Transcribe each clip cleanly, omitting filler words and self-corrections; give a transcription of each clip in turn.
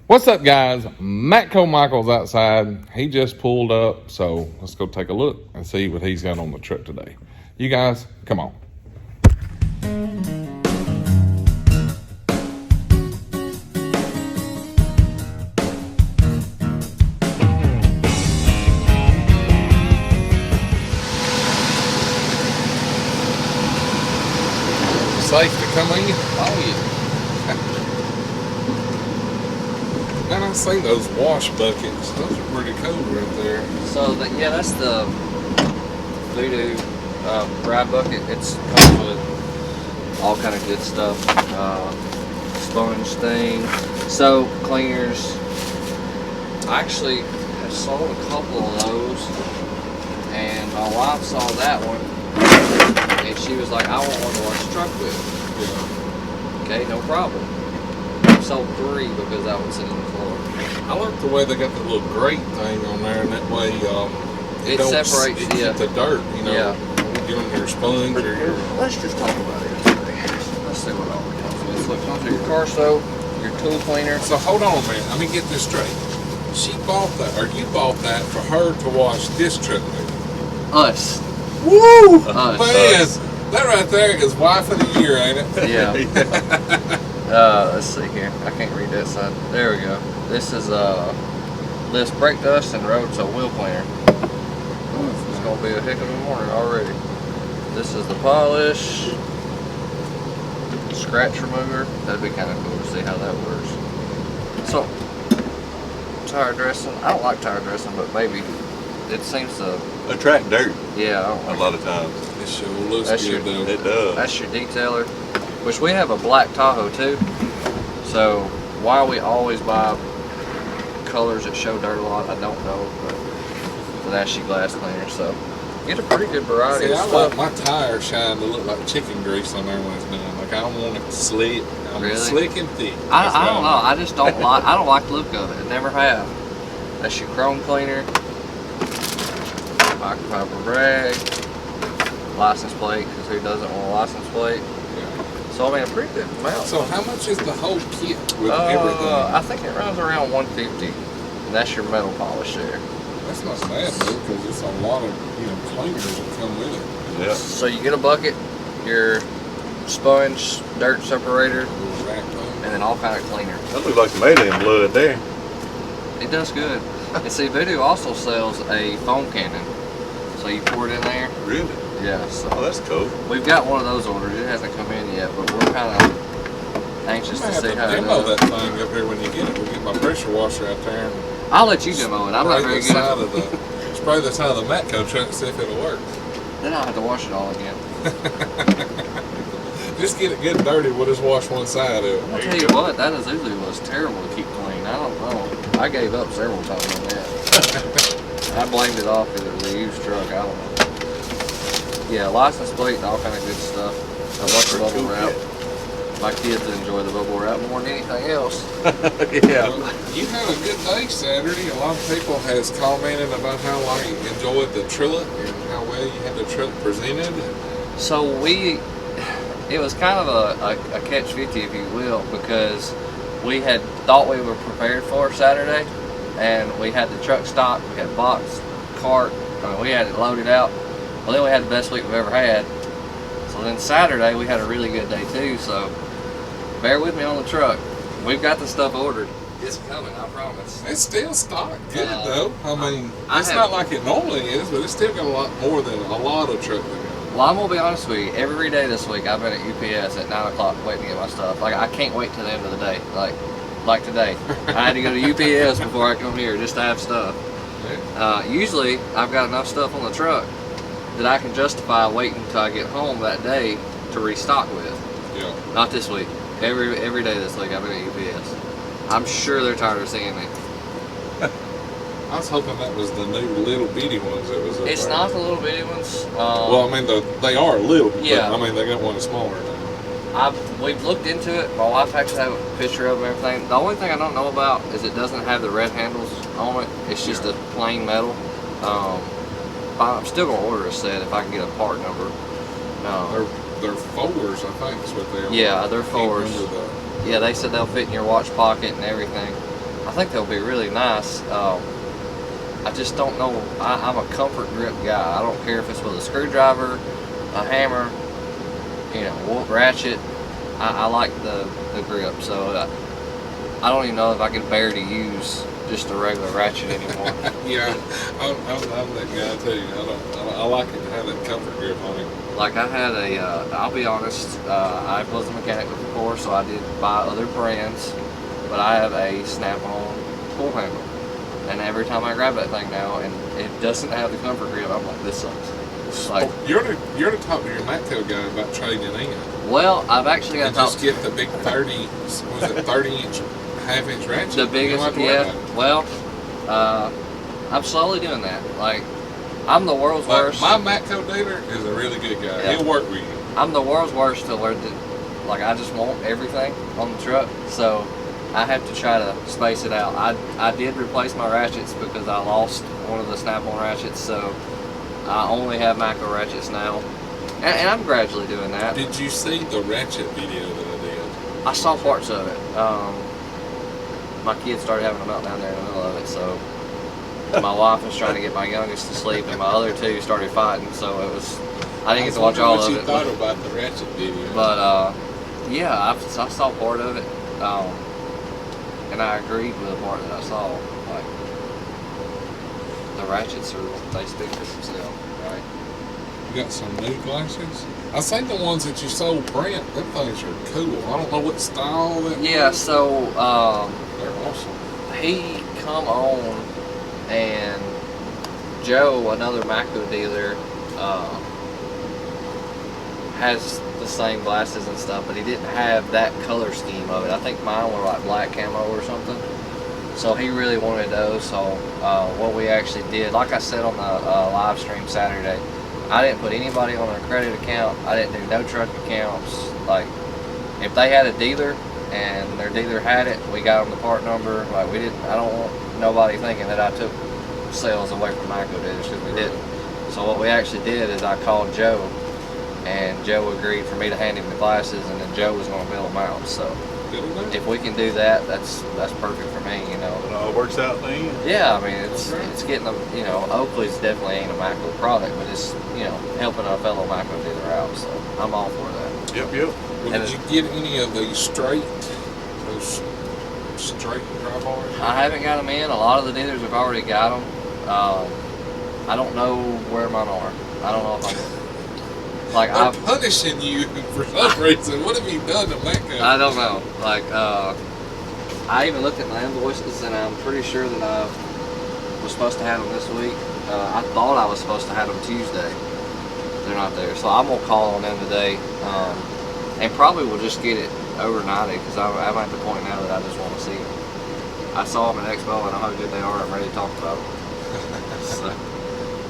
What's up, guys? Matco Michael's outside. He just pulled up, so let's go take a look and see what he's got on the truck today. You guys, come on. Safe to come in? Oh yeah. Man, I've seen those wash buckets. Those are pretty cool right there. So yeah, that's the Voodoo ride bucket. It's comes with all kind of good stuff. Sponge thing, soap, cleaners. I actually have sold a couple of those, and my wife saw that one, and she was like, "I want one to wash the truck with." Yeah. Okay, no problem. Sold 3 because that one's sitting on the floor. I like the way they got the little grate thing on there, and that way it separates the dirt, you know. Yeah. Get on your sponge or your... Let's just talk about it today. Let's see what all it comes with. So it comes with your car soap, your tool cleaner. So hold on a minute. Let me get this straight. She bought that, or you bought that for her to wash this truck with? Us. Woo! Us. Man, that right there is wife of the year, ain't it? Yeah. Let's see here. I can't read that side. There we go. This is lifts brake dust and road soap wheel cleaner. It's gonna be a heck of a morning already. This is the polish, scratch remover. That'd be kind of cool to see how that works. So, tire dressing. I don't like tire dressing, but maybe it seems to attract dirt. Yeah, a lot of times. It sure looks good though. It does. That's your detailer, which we have a black Tahoe too. So why we always buy colors that show dirt a lot, I don't know, but that's your glass cleaner. So get a pretty good variety of I stuff. like my tire shine to look like chicken grease on there when it's done. Like I don't want it slick. I want it Really? slick and thick. I don't know. I just don't like. I don't like the look of it. I never have. That's your chrome cleaner, microfiber rag, license plate. Because who doesn't want a license plate? So I mean, a pretty good amount. So how much is the whole kit with everything? I think it runs around $150, and that's your metal polish there. That's not bad though, because it's a lot of cleaners that come with it. Yeah. So you get a bucket, your sponge, dirt separator, and then all kind of cleaner. That looks like some alien blood there. It does good. And see, Voodoo also sells a foam cannon, so you pour it in there. Really? Yeah. So Oh, that's cool. we've got one of those ordered. It hasn't come in yet, but we're kind of anxious to see how it demo goes. that thing up here when you get it. We'll get my pressure washer out there and I'll let you demo it. I'm not very good. Spray the side of the Matco truck and see if it'll work. Then I'll have to wash it all again. Just get it good and dirty. We'll just wash one side of it. I'll tell you what, that usually was terrible to keep clean. I don't know. I gave up several times on that. I blamed it off because it was a used truck. I don't know. Yeah, license plate and all kind of good stuff. I like the bubble wrap. My kids enjoy the bubble wrap more than anything else. Yeah. Well, you had a good day Saturday. A lot of people has commented about how you enjoyed the truck and how well you had the truck presented. So it was kind of a catch-50, if you will, because we had thought we were prepared for Saturday, and we had the truck stocked, we had box, cart, we had it loaded out. Well, then we had the best week we've ever had. So then Saturday we had a really good day too, so bear with me on the truck. We've got the stuff ordered. It's coming, I promise. It's still stocked good though. I mean, it's not like it normally is, but it's still got a lot more than a lot of truck to go. Well, I'm gonna be honest with you. Every day this week, I've been at UPS at 9 o'clock waiting to get my stuff. Like I can't wait till the end of the day. Like today, I had to go to UPS before I come here just to have stuff. Usually, I've got enough stuff on the truck that I can justify waiting until I get home that day to restock with. Yeah. Not this week. Every day this week, I've been at UPS. I'm sure they're tired of seeing me. I was hoping that was the new little bitty ones that was up It's there. not the little bitty ones. Well, I mean, they are little, yeah. but I mean, they got one smaller now. We've looked into it. My wife actually has a picture of everything. The only thing I don't know about is it doesn't have the red handles on it. It's just a plain metal. I'm still going to order a set if I can get a part number. They're folders, I think is what they are. Yeah, they're folders. Yeah, they said they'll fit in your watch pocket and everything. I think they'll be really nice. I just don't know. I'm a comfort grip guy. I don't care if it's with a screwdriver, a hammer, you know, ratchet. I like the grip, so I don't even know if I can bear to use just a regular ratchet anymore. Yeah, I'm that guy too. I like it to have that comfort grip on it. Like I had I'll be honest, I was a mechanic before, so I did buy other brands, but I have a snap-on pull handle. And every time I grab that thing now, and it doesn't have the comfort grip, I'm like, this sucks. It's like, You're to talk to your Matco guy about trading in. well, I've actually got And to talk just get the big 30-inch, half-inch ratchet. the You don't biggest, have to worry yeah. about it. Well, I'm slowly doing that. Like, I'm the world's worst. My Matco dealer is a really good guy. Yeah. He'll work with you. I'm the world's worst to learn to, like, I just want everything on the truck, so I have to try to space it out. I did replace my ratchets because I lost one of the snap-on ratchets, so I only have Matco ratchets now, and I'm gradually doing that. Did you see the ratchet video that I did? I saw parts of it. My kids started having a meltdown there in the middle of it, so my wife was trying to get my youngest to sleep, and my other two started fighting, so it was, I didn't get to watch all of it. What you thought about the ratchet video? But yeah, I saw part of it, and I agreed with the part that I saw. Like, the ratchets they speak for themselves, right? You got some new glasses? I think the ones that you sold print, them things are cool. I don't know what style that Yeah, was. so They're awesome. he come on, and Joe, another Matco dealer, has the same glasses and stuff, but he didn't have that color scheme of it. I think mine were like black camo or something. So he really wanted those. So what we actually did, like I said on the live stream Saturday, I didn't put anybody on a credit account. I didn't do no truck accounts. Like, if they had a dealer and their dealer had it, we got them the part number. Like, we didn't. I don't want nobody thinking that I took sales away from Matco dealers, because we didn't. So what we actually did is I called Joe, and Joe agreed for me to hand him the glasses, and then Joe was going to bill them out. So if we can do that, that's perfect for me, you know. It all works out in the end. Yeah, I mean, it's getting them, you know, Oakley's definitely ain't a Matco product, but it's, you know, helping a fellow Matco dealer out, so I'm all for that. Yep. Well, did you get any of those straight dry bars? I haven't got them in. A lot of the dealers have already got them. I don't know where mine are. I don't know if I'm, like, They're punishing you for some reason. What have you done to Matco? I don't know. Like, I even looked at my invoices, and I'm pretty sure that I was supposed to have them this week. I thought I was supposed to have them Tuesday. They're not there, so I'm gonna call on them today, and probably will just get it overnighted, because I'm at the point now that I just want to see them. I saw them at Expo, and I know how good they are. I'm ready to talk about them. So.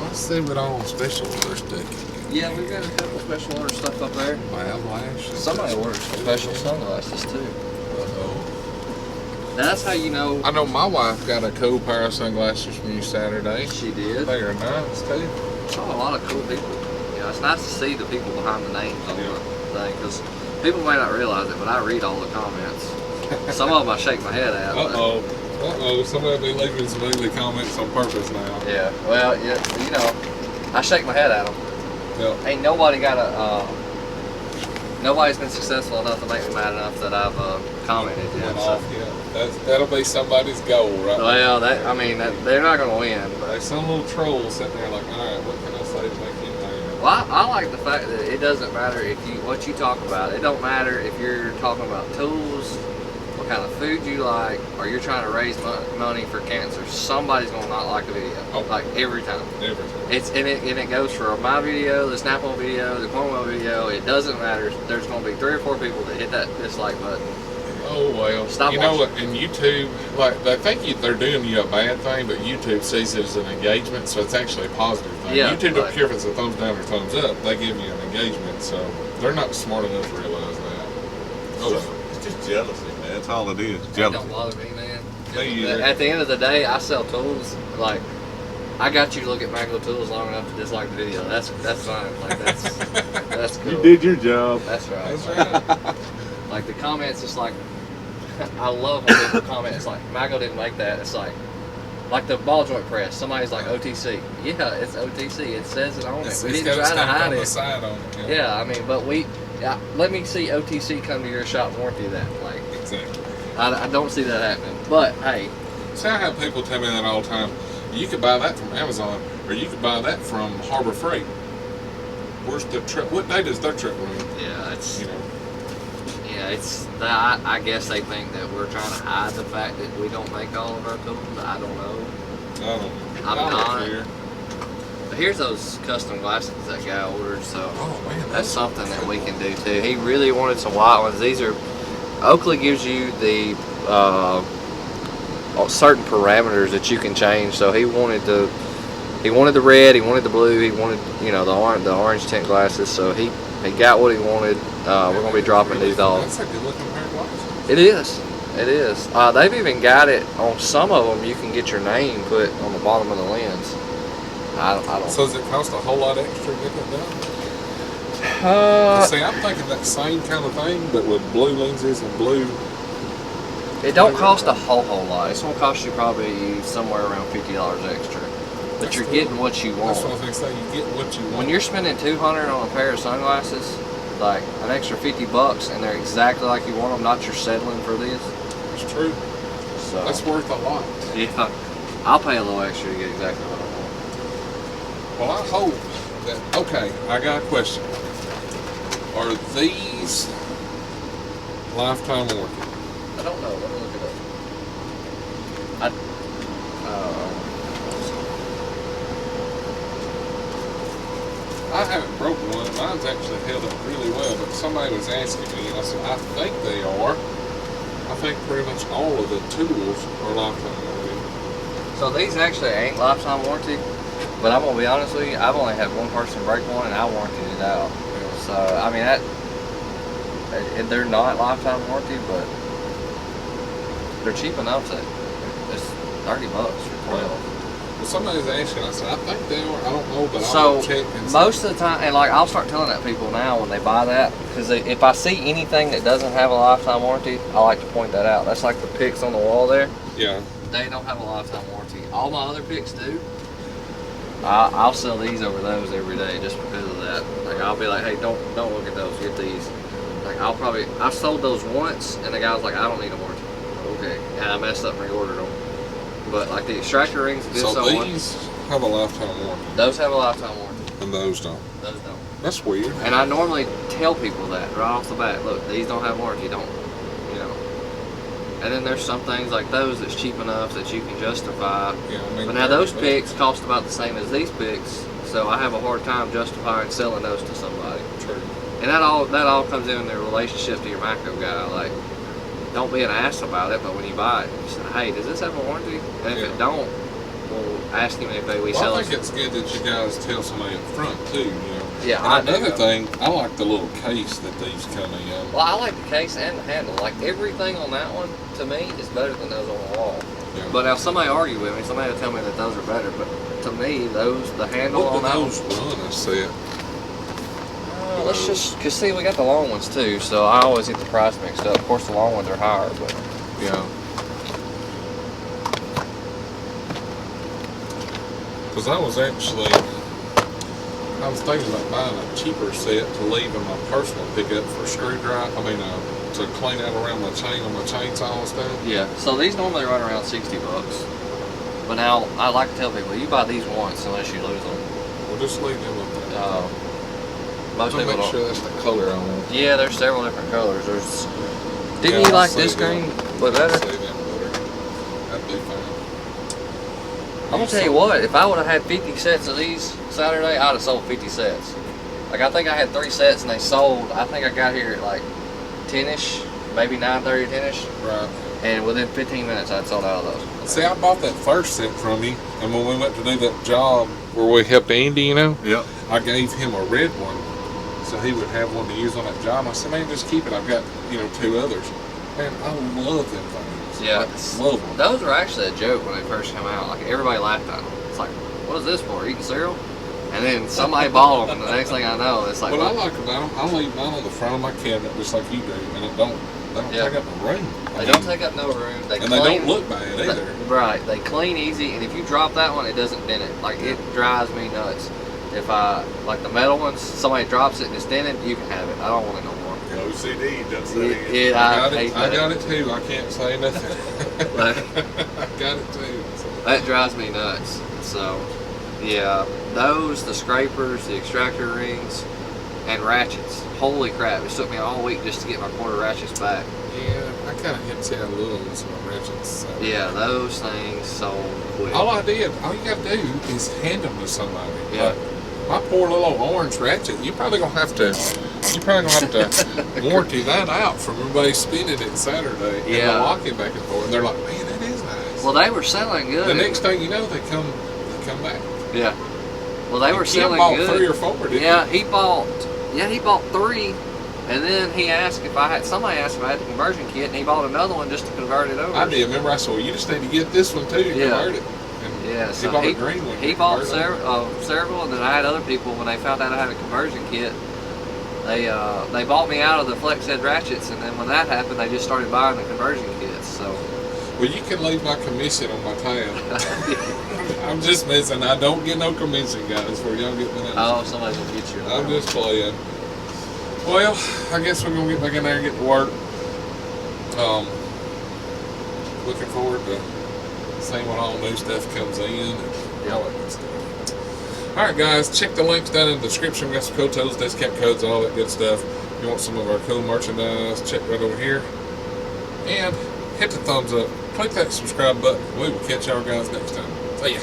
Let's see what on special order stuff. Yeah, we've got a couple special order stuff up there. Lashes. Somebody ordered special sunglasses too. Uh-oh. That's how you know. I know my wife got a cool pair of sunglasses from you Saturday. She did. They are nice too. I saw a lot of cool people. You know, it's nice to see the people behind the names on the thing, because people may not realize it, but I read all the comments. Some of them I shake my head at. Somebody be leaving some ugly comments on purpose now. Yeah, well, yeah, you know, I shake my head at them. Yeah. Ain't nobody got nobody's been successful enough to make me mad enough that I've commented yet. So. That'll be somebody's goal, right? Well, they're not gonna win. But. There's some little troll sitting there like, all right, what can I say to make him mad? Well, I like the fact that it doesn't matter what you talk about. It don't matter if you're talking about tools, what kind of food you like, or you're trying to raise money for cancer. Somebody's gonna not like a video, like every time. Every time. And it goes for my video, the Snap-on video, the Cornwell video. It doesn't matter. There's gonna be 3 or 4 people that hit that dislike button. Oh well. Stop you know watching. what? In YouTube, like they think they're doing you a bad thing, but YouTube sees it as an engagement, so it's actually a positive thing. Yeah, YouTube don't care if it's a thumbs down or thumbs up. They give you an engagement, so they're not smart enough to realize that. Oh, It's just jealousy, man. That's all it is. It Jealousy. don't bother me, man. Me either. At the end of the day, I sell tools. Like, I got you to look at Matco tools long enough to dislike the video. That's fine. Like, that's cool. You did your job. That's right. That's right. Like, the comments, just like, I love when people comment. It's like Matco didn't make that. It's like the ball joint press. Somebody's like OTC. Yeah, it's OTC. It says it on it. We didn't try to hide it. Side on it. Yeah, I mean, but let me see OTC come to your shop warranty that. Like, Exactly. I don't see that happening. But hey, See, I have people tell me that all the time. You could buy that from Amazon, or you could buy that from Harbor Freight. Where's the truck? What day does their truck run? yeah, it's You know. yeah, it's. I guess they think that we're trying to hide the fact that we don't make all of our tools. I don't know. I don't. I'm I don't not. care. But here's those custom glasses that guy ordered. So Oh man, that's something that we can do too. He really wanted some white ones. These are Oakley gives you the certain parameters that you can change. So he wanted the red, he wanted the blue, he wanted the orange tint glasses. So he got what he wanted. We're gonna be dropping these off. That's a good looking pair of glasses. It is. It is. They've even got it on some of them. You can get your name put on the bottom of the lens. I don't. So does it cost a whole lot extra to get that done? See, I'm thinking that same kind of thing, but with blue lenses and blue. It don't cost a whole lot. It's gonna cost you probably somewhere around $50 extra. But you're getting what you want. That's what I was gonna say. You get what you want. When you're spending $200 on a pair of sunglasses, like an extra $50, and they're exactly like you want them, not you're settling for this. It's true. So That's worth a lot. yeah, I'll pay a little extra to get exactly what I want. Well, I hope that. Okay, I got a question. Are these lifetime warranty? I don't know. Let me look it up. I haven't broken one. Mine's actually held up really well, but somebody was asking me, and I said, I think they are. I think pretty much all of the tools are lifetime warranty. So these actually ain't lifetime warranty, but I'm gonna be honest with you. I've only had one person break one, and I warranted it out. So I mean they're not lifetime warranty, but they're cheap enough that it's $30 for 12. Well, somebody's asking. I said, I think they are. I don't know, but So I'll check and see. most of the time, and like I'll start telling that people now when they buy that, because if I see anything that doesn't have a lifetime warranty, I like to point that out. That's like the picks on the wall there. Yeah. They don't have a lifetime warranty. All my other picks do. I'll sell these over those every day just because of that. Like I'll be like, hey, don't look at those. Get these. Like I've sold those once, and the guy was like, I don't need a warranty. Okay, and I messed up and reordered them. But like the extractor rings, So these have a lifetime warranty, those have a lifetime warranty. and those don't. Those don't. That's weird. And I normally tell people that right off the bat. Look, these don't have warranty. Don't. And then there's some things like those that's cheap enough that you can justify. Yeah, I mean, But now those picks cost about the same as these picks, so I have a hard time justifying selling those to somebody. True. And that all comes in their relationship to your Matco guy. Like, don't be an ass about it, but when you buy it, you say, hey, does this have a warranty? And if it don't, we'll ask him if we sell I it. think it's good that you guys tell somebody up front too. Yeah, And another thing, I like the little case that these come in. Well, I like the case and the handle. Like, everything on that one, to me, is better than those on the wall. Yeah. But now somebody argue with me, somebody will tell me that those are better, but to me, the handle What on do that those one. run? I said. Let's just, cause see, we got the long ones too, so I always get the price mixed up. Of course, the long ones are higher, but Yeah. Because I was thinking about buying a cheaper set to leave in my personal pickup for screwdriver. To clean out around my chain on my chainsaw and stuff. yeah. So these normally run around $60. But now I like to tell people, you buy these once unless you lose them. We'll just leave them up there. Most I'll people make don't. sure that's the color I want. Yeah, there's several different colors. There's. Didn't Yeah, you I'll like see this them. green? Look better. See them better. That'd be fine. I'm gonna tell you what, if I would have had 50 sets of these Saturday, I'd have sold 50 sets. Like, I think I had 3 sets and they sold, I think I got here at like 10-ish, maybe 9:30, 10-ish. Right. And within 15 minutes, I'd sold out of those. See, I bought that first set from you, and when we went to do that job where we helped Andy, Yep. I gave him a red one, so he would have one to use on that job. I said, man, just keep it. I've got, 2 others. Man, I love them things. Yeah. I love them. Those were actually a joke when they first came out. Like, everybody laughed at them. It's like, what is this for, eating cereal? And then somebody bought them, and the next thing I know, it's like... What I like about them, I leave mine on the front of my cabinet just like you do, and they don't Yeah. take up the room. They don't take up no room. And they don't look bad either. Right. They clean easy, and if you drop that one, it doesn't dent it. Like, it drives me nuts. If like the metal ones, somebody drops it and it's dented, you can have it. I don't want it no more. OCD, that's it. Yeah, I got it too. I can't say nothing. I got it too. So. That drives me nuts. So, yeah, those, the scrapers, the extractor rings, and ratchets. Holy crap, it took me all week just to get my quarter ratchets back. Yeah, I kind of hit to a little on some ratchets. So. Yeah, those things sold quick. All you got to do is hand them to somebody. Yeah. Like, my poor little orange ratchet, you're probably gonna have to warranty that out from everybody spinning it Saturday and locking back and forth. And they're like, man, that is nice. Well, they were selling good. The next thing you know, they come back. Yeah. Well, they were selling good. Bought 3 or 4, didn't he? He bought 3, and then he asked if somebody asked if I had the conversion kit, and he bought another one just to convert it over. I did. Remember, I said, well, you just need to get this one too to convert it. Yeah, so he bought a green one. He bought several, and then I had other people, when they found out I had a conversion kit, they bought me out of the flex head ratchets, and then when that happened, they just started buying the conversion kits. So, well, you can leave my commission on my tab. I'm just messing. I don't get no commission, guys, for y'all get me. Oh, somebody's gonna get you. I'm just playing. Well, I guess we're gonna get back in there and get to work. Looking forward to seeing what all new stuff comes in and all that good stuff. Alright guys, check the links down in the description. We got some code totals, discount codes, all that good stuff. If you want some of our cool merchandise, check right over here. And hit the thumbs up. Click that subscribe button. We will catch y'all guys next time. See ya.